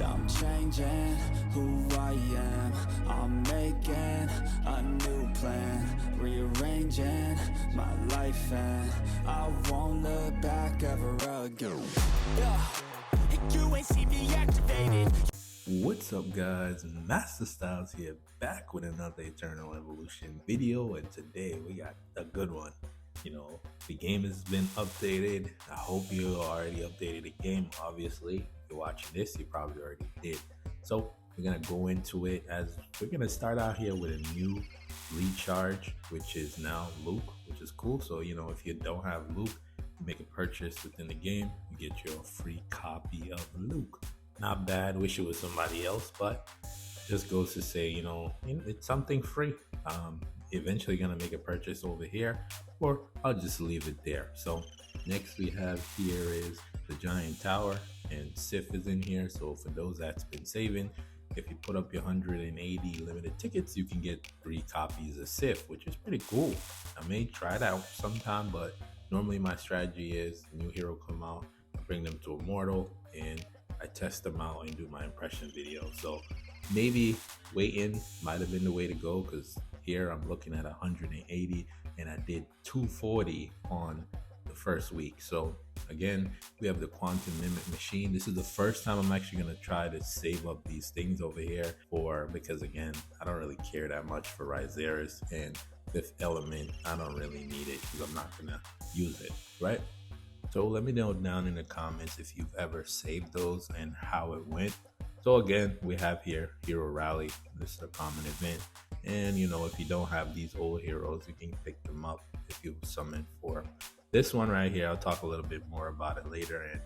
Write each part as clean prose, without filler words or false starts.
I'm changing who I am. I'm making a new plan, rearranging my life, and I won't look back ever again. You ain't see me activated. What's up, guys? Masta Styles here, back with another Eternal Evolution video, and today we got a good one. The game has been updated. I hope you already updated the game. Obviously, if you're watching this, you probably already did. So we're gonna go into it, as we're gonna start out here with a new recharge, which is now Luke, which is cool. So if you don't have Luke, you make a purchase within the game, you get your free copy of Luke. Not bad. Wish it was somebody else, but just goes to say, it's something free. Eventually gonna make a purchase over here, or I'll just leave it there. So next we have here is the giant tower, and Sif is in here. So for those that's been saving, if you put up your 180 limited tickets, you can get 3 copies of Sif, which is pretty cool. I may try it out sometime, but normally my strategy is new hero come out, I bring them to Immortal, and I test them out and do my impression video. So maybe waiting might have been the way to go, because here I'm looking at 180 and I did 240 on the first week. So again, we have the quantum mimic machine. This is the first time I'm actually going to try to save up these things over here, because again, I don't really care that much for riserris, and fifth element, I don't really need it because I'm not going to use it, right? So let me know down in the comments if you've ever saved those and how it went. So again, we have here Hero Rally. This is a common event. And if you don't have these old heroes, you can pick them up if you summon for them. This one right here, I'll talk a little bit more about it later. And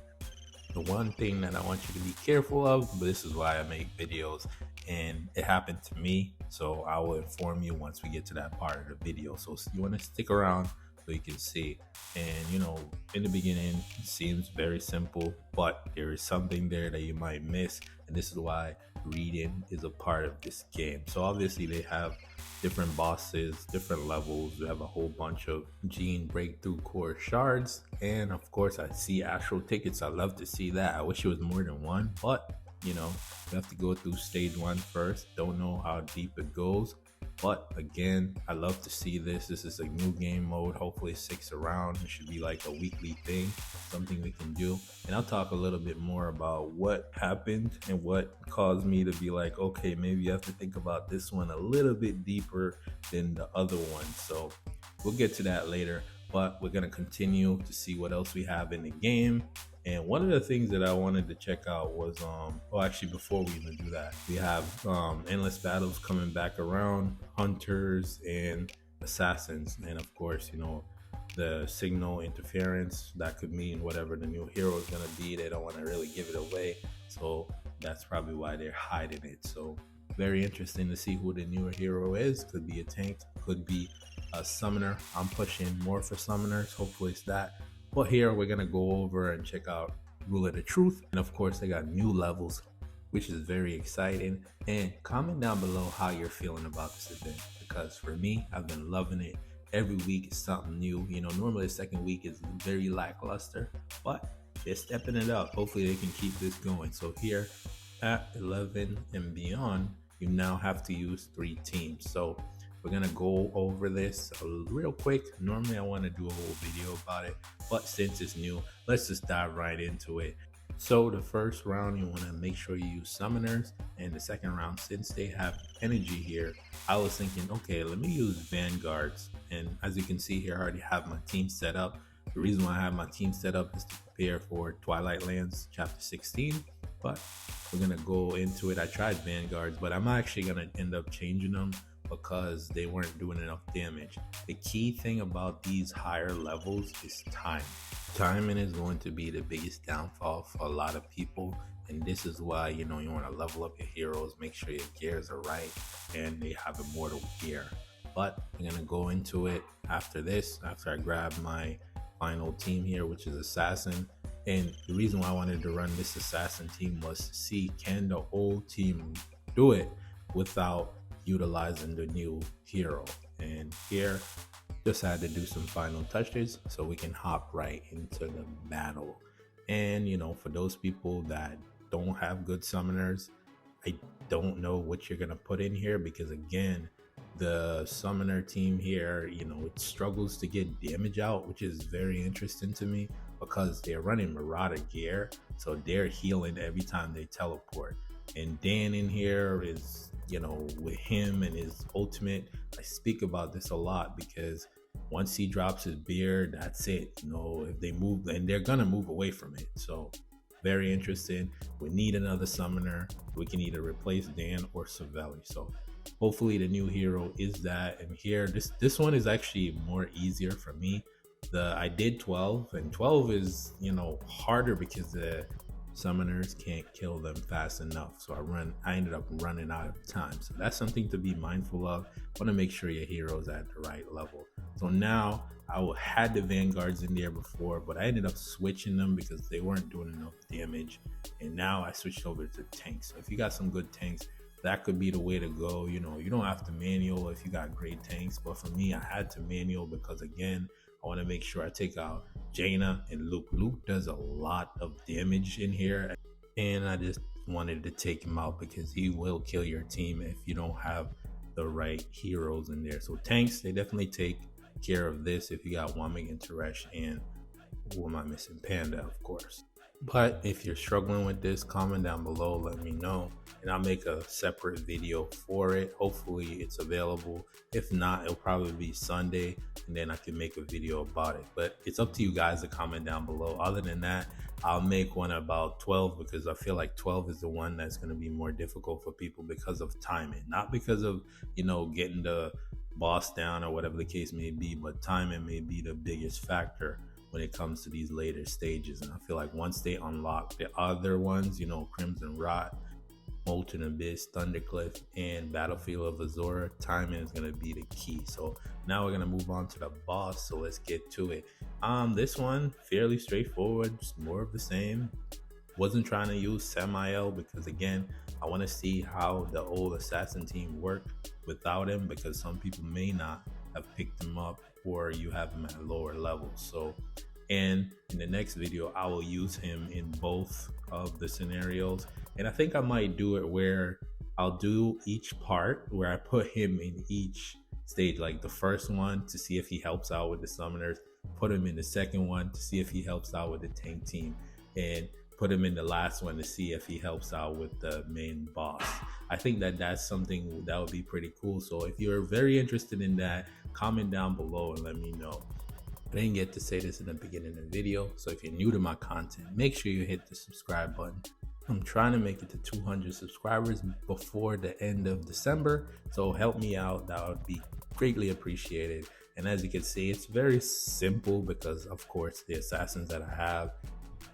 the one thing that I want you to be careful of, but this is why I make videos, and it happened to me, so I will inform you once we get to that part of the video. So you want to stick around so you can see. And in the beginning it seems very simple, but there is something there that you might miss, and this is why reading is a part of this game. So obviously they have different bosses, different levels. We have a whole bunch of gene breakthrough core shards, and of course I see astral tickets. I love to see that. I wish it was more than one, but you have to go through stage 1 first. Don't know how deep it goes, but again, I love to see this. This is a new game mode. Hopefully it sticks around. It should be like a weekly thing, something we can do. And I'll talk a little bit more about what happened and what caused me to be like, okay, maybe you have to think about this one a little bit deeper than the other one. So we'll get to that later, but we're going to continue to see what else we have in the game. And one of the things that I wanted to check out was, actually before we even do that, we have endless battles coming back around, hunters and assassins. And of course, the signal interference, that could mean whatever the new hero is going to be. They don't want to really give it away. So that's probably why they're hiding it. So very interesting to see who the newer hero is. Could be a tank, could be a summoner. I'm pushing more for summoners. Hopefully it's that. But here we're going to go over and check out Roulette of Truth. And of course, they got new levels, which is very exciting. And comment down below how you're feeling about this event, because for me, I've been loving it. Every week is something new. Normally the second week is very lackluster, but they're stepping it up. Hopefully they can keep this going. So here at 11 and beyond, you now have to use 3 teams. So we're gonna go over this real quick. Normally I want to do a whole video about it, but since it's new, let's just dive right into it. So the first round, you want to make sure you use summoners, and the second round, since they have energy here, I was thinking, okay, let me use vanguards. And as you can see here, I already have my team set up. The reason why I have my team set up is to prepare for Twilight Lands chapter 16, but we're gonna go into it. I tried vanguards, but I'm actually gonna end up changing them because they weren't doing enough damage. The key thing about these higher levels is time. Timing is going to be the biggest downfall for a lot of people, and this is why you want to level up your heroes, make sure your gears are right and they have immortal gear. But I'm gonna go into it after this, after I grab my final team here, which is assassin. And the reason why I wanted to run this assassin team was to see, can the old team do it without utilizing the new hero. And here just had to do some final touches so we can hop right into the battle. And for those people that don't have good summoners, I don't know what you're gonna put in here, because again, the summoner team here, it struggles to get damage out, which is very interesting to me because they're running Marauder gear, so they're healing every time they teleport. And Dan in here is, with him and his ultimate, I speak about this a lot because once he drops his beard, that's it. If they move, and they're gonna move away from it. So very interesting. We need another summoner. We can either replace Dan or Savelli. So hopefully the new hero is that. And here, this one is actually more easier for me. I did 12, and 12 is harder because the summoners can't kill them fast enough. So I ended up running out of time. So that's something to be mindful of. Want to make sure your hero's at the right level. So now I had the vanguards in there before, but I ended up switching them because they weren't doing enough damage. And now I switched over to tanks. So if you got some good tanks, that could be the way to go. You don't have to manual if you got great tanks, but for me, I had to manual because again, I want to make sure I take out Jaina and Luke. Luke does a lot of damage in here, and I just wanted to take him out because he will kill your team if you don't have the right heroes in there. So tanks, they definitely take care of this if you got Wamig and Teresh, and who am I missing? Panda, of course. But if you're struggling with this, comment down below, let me know, and I'll make a separate video for it. Hopefully it's available. If not, it'll probably be Sunday, and then I can make a video about it. But it's up to you guys to comment down below. Other than that, I'll make one about 12 because I feel like 12 is the one that's going to be more difficult for people because of timing, not because of getting the boss down or whatever the case may be, but timing may be the biggest factor when it comes to these later stages. And I feel like once they unlock the other ones, Crimson Rot, Molten Abyss, Thundercliff, and Battlefield of Azora, timing is going to be the key. So now we're going to move on to the boss, so let's get to it. This one, fairly straightforward, just more of the same. Wasn't trying to use Samael because again, I want to see how the old assassin team worked without him, because some people may not have picked him up or you have him at lower levels. So, and in the next video, I will use him in both of the scenarios. And I think I might do it where I'll do each part where I put him in each stage, like the first one to see if he helps out with the summoners, put him in the second one to see if he helps out with the tank team, and put him in the last one to see if he helps out with the main boss. I think that's something that would be pretty cool. So if you're very interested in that, comment down below and let me know. I didn't get to say this in the beginning of the video, so if you're new to my content, make sure you hit the subscribe button. I'm trying to make it to 200 subscribers before the end of December, so help me out. That would be greatly appreciated. And as you can see, it's very simple because of course the assassins that I have.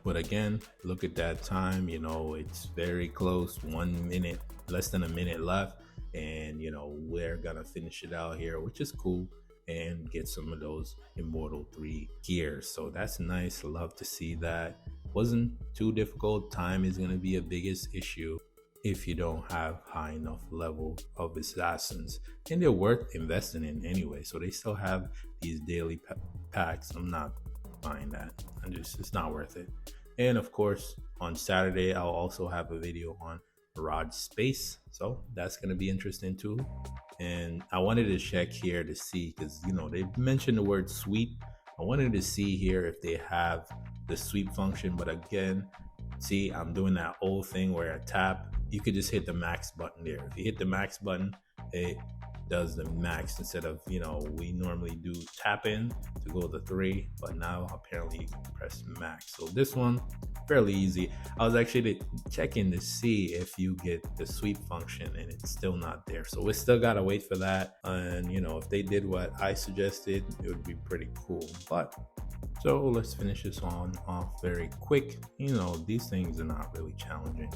But again, look at that time, it's very close, 1 minute, less than a minute left. And, we're going to finish it out here, which is cool, and get some of those Immortal 3 gears. So that's nice. Love to see that. Wasn't too difficult. Time is going to be a biggest issue if you don't have high enough level of assassins. And they're worth investing in anyway. So they still have these daily packs. I'm not buying that. It's not worth it. And of course, on Saturday, I'll also have a video on Mirage Space. So that's going to be interesting too. And I wanted to check here to see, because, they mentioned the word sweep. I wanted to see here if they have the sweep function. But again, see, I'm doing that old thing where I tap. You could just hit the max button there. If you hit the max button, it does the max instead of, we normally do tap in to go to 3, but now apparently you can press max. So this one, fairly easy. I was actually checking to see if you get the sweep function and it's still not there. So we still gotta wait for that. And if they did what I suggested, it would be pretty cool. But so let's finish this on off very quick. These things are not really challenging.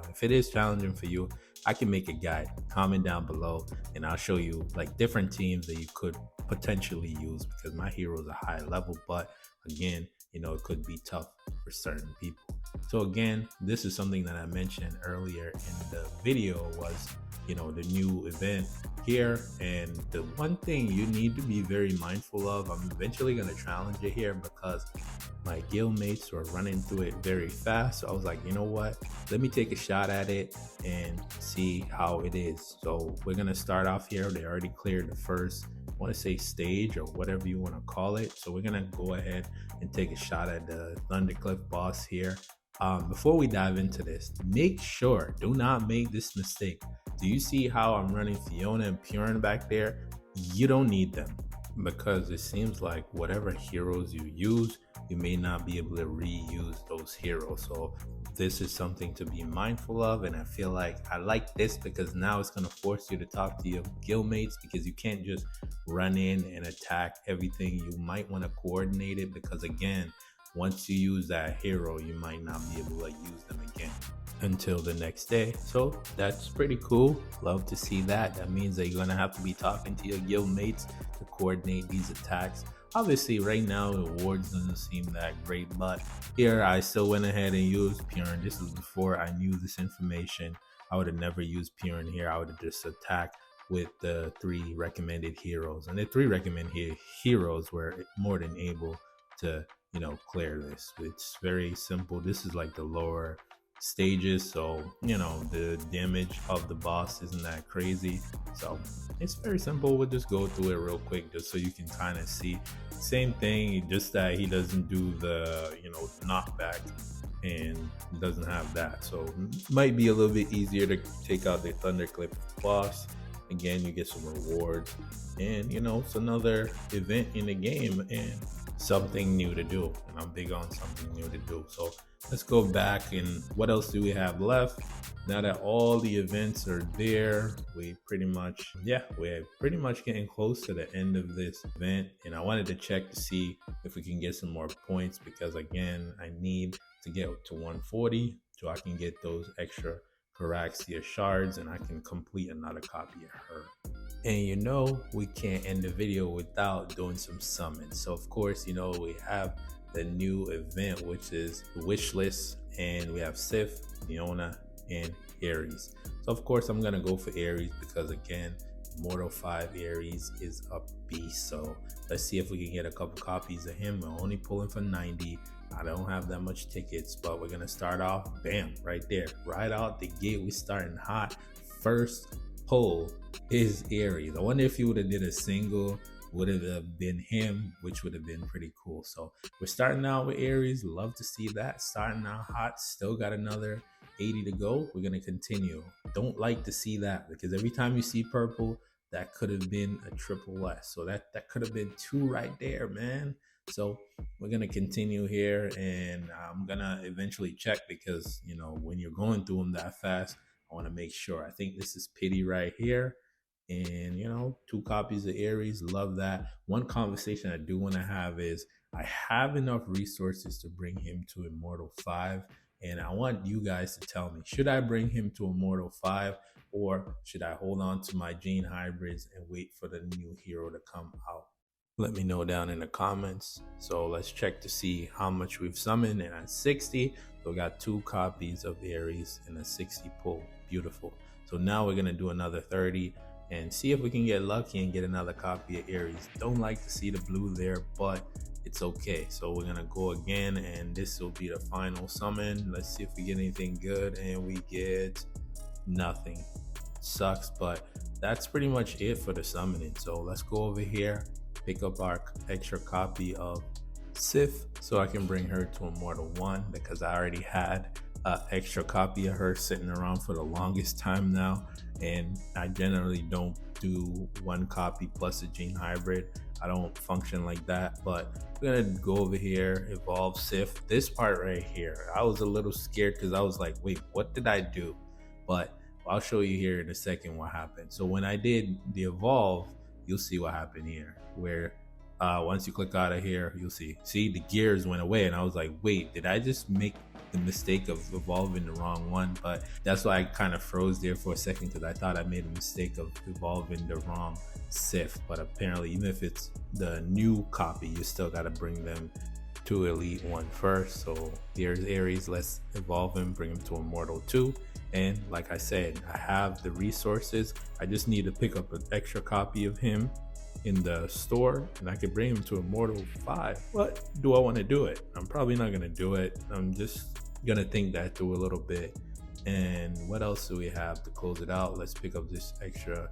If it is challenging for you, I can make a guide. Comment down below and I'll show you like different teams that you could potentially use, because my heroes are high level, but again, it could be tough for certain people. So again, this is something that I mentioned earlier in the video was, the new event here. And the one thing you need to be very mindful of, I'm eventually going to challenge it here because my guild mates were running through it very fast. So I was like, you know what, let me take a shot at it and see how it is. So we're going to start off here. They already cleared the first, I want to say stage or whatever you want to call it. So we're going to go ahead and take a shot at the Thundercliff boss here. Before we dive into this, make sure, do not make this mistake. Do you see how I'm running Fiona and Purin back there? You don't need them, because it seems like whatever heroes you use, you may not be able to reuse those heroes. So this is something to be mindful of, and I feel like I like this because now it's going to force you to talk to your guildmates, because you can't just run in and attack everything. You might want to coordinate it, because again, once you use that hero, you might not be able to use them again until the next day. So that's pretty cool. Love to see that. That means that you're gonna have to be talking to your guild mates to coordinate these attacks. Obviously right now the awards doesn't seem that great, but here I still went ahead and used Purin. This was before I knew this information. I would have never used Purin here. I would have just attacked with the 3 recommended heroes, and the 3 recommended heroes were more than able to clear this. It's very simple. This is like the lower stages, so the damage of the boss isn't that crazy, so it's very simple. We'll just go through it real quick just so you can kind of see. Same thing, just that he doesn't do the knockback, and doesn't have that, so it might be a little bit easier to take out the Thundercliff boss. Again, you get some rewards, and it's another event in the game and something new to do, and I'm big on something new to do. So let's go back, and what else do we have left? Now that all the events are there, we're pretty much getting close to the end of this event, and I wanted to check to see if we can get some more points, because again, I need to get to 140 so I can get those extra Caraxia shards, and I can complete another copy of her. And we can't end the video without doing some summons. So of course, we have the new event, which is the Wishlist, and we have Sif, Fiona, and Ares. So of course I'm gonna go for Ares, because again, Mortal 5 Ares is a beast. So let's see if we can get a couple copies of him. We're only pulling for 90. I don't have that much tickets, but we're gonna start off, bam, right there, right out the gate. We're starting hot. First pull is Ares. I wonder if you would have did a single, would have been him, which would have been pretty cool. So we're starting out with Ares. Love to see that. Starting out hot. Still got another 80 to go. We're gonna continue. Don't like to see that, because every time you see purple, that could have been a triple S. So that could have been 2 right there, man. So we're gonna continue here, and I'm gonna eventually check, because when you're going through them that fast, I want to make sure. I think this is pity right here, and 2 copies of Ares. Love that. One conversation I do want to have is, I have enough resources to bring him to Immortal 5, and I want you guys to tell me, should I bring him to Immortal 5, or should I hold on to my gene hybrids and wait for the new hero to come out? Let me know down in the comments. So let's check to see how much we've summoned, and at 60, so we got 2 copies of Ares and a 60 pull. Beautiful. So now we're gonna do another 30 and see if we can get lucky and get another copy of Ares. Don't like to see the blue there, but it's okay. So we're gonna go again, and this will be the final summon. Let's see if we get anything good, and we get nothing. Sucks, but that's pretty much it for the summoning. So let's go over here, pick up our extra copy of Sif, so I can bring her to Immortal 1, because I already had an extra copy of her sitting around for the longest time now, and I generally don't do 1 copy plus a gene hybrid. I don't function like that, but we're gonna go over here, evolve Sif. This part right here, I was a little scared, because I was like, wait, what did I do? But I'll show you here in a second what happened. So when I did the evolve, you'll see what happened here, where once you click out of here, you'll see the gears went away, and I was like, wait, did I just make the mistake of evolving the wrong one? But that's why I kind of froze there for a second, because I thought I made a mistake of evolving the wrong Sif. But apparently, even if it's the new copy, you still got to bring them to Elite 1 first. So here's Aries. Let's evolve him, bring him to Immortal 2. And like I said, I have the resources. I just need to pick up an extra copy of him in the store and I could bring him to Immortal 5. But do I want to do it? I'm probably not going to do it. I'm just going to think that through a little bit. And what else do we have to close it out? Let's pick up this extra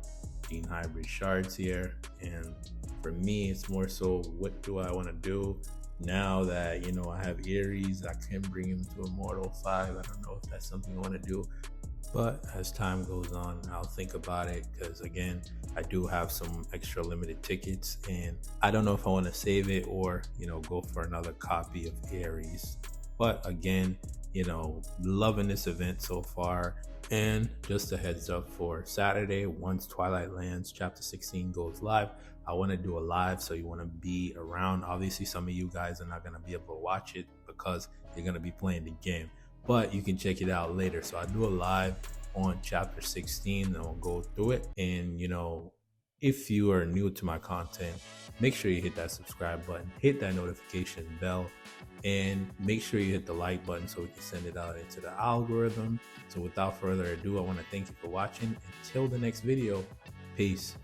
Gene Hybrid shards here. And for me, it's more so, what do I want to do now that, you know, I have Aries? I can bring him to Immortal 5. I don't know if that's something I want to do, but as time goes on, I'll think about it, because again, I do have some extra limited tickets and I don't know if I want to save it or, you know, go for another copy of Aries. But again, you know, loving this event so far. And just a heads up for Saturday, once Twilight Lands Chapter 16 goes live, I want to do a live, so you want to be around. Obviously, some of you guys are not going to be able to watch it because you're going to be playing the game, but you can check it out later. So I do a live on Chapter 16 and I'll go through it. And, you know, if you are new to my content, make sure you hit that subscribe button, hit that notification bell, and make sure you hit the like button so we can send it out into the algorithm. So without further ado, I want to thank you for watching. Until the next video, peace.